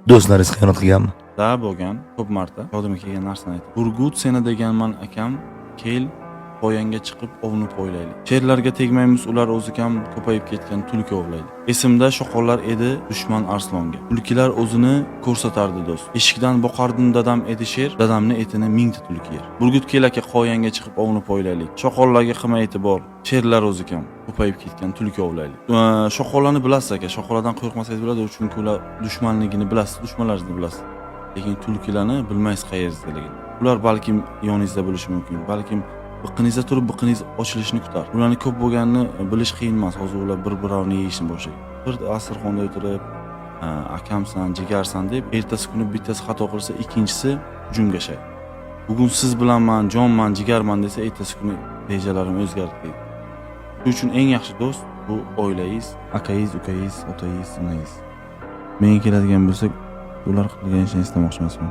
Do'stlaringiz xiyonat qilganmi? Da bo'lgan, ko'p marta yodimga kelgan narsani aytdim. Burgut seni deganman akam, kel poyanga chiqib ovni poylaylik. Sherlarga tegmaymiz, ular o'zi ham ko'payib ketgan tulki ovlaydi. Esimda shoqollar edi dushman arslonga. Tulkilar o'zini ko'rsatardi do'st. Eshikdan boqardim dadam edi sher, dadamni etini mingta tulki yer. Burgut kel aka qoyanga chiqib ovni poylaylik. Shoqollarga qilmay e'tibor, sherlar o'zi ham ko'payib ketgan tulki ovlaylik. Shoqollarni bilasiz aka, shoqollardan qo'rqmasangiz bo'ladi, chunki ular dushmanligini bilasiz, dushmanlaringizni bilasiz. Lekin tulkilarni bilmaysiz qayerdaligini. Ular balkim yoningizda bo'lishi mumkin, balkim biqiningizda turib biqiningiz ochilishini kutar. Ularni ko'p bo'lganini bilish qiyin emas. Hozir ular bir-birovni yeyishni boshlagan. Bir dasturxonda o'tirib, akamsan, jigarsan deb, ertasi kuni bittasi xato qilsa, ikkinchisi hujumga shaydi. Bugun siz bilanman, jonman, jigarman desa, ertasi kuni rejalarim o'zgardi. Shuning uchun eng yaxshi do'st bu oilangiz, akangiz, ukangiz, otangiz, onangiz. Menga keladigan bo'lsak, ular qilgan ishni istamoqchi emasman.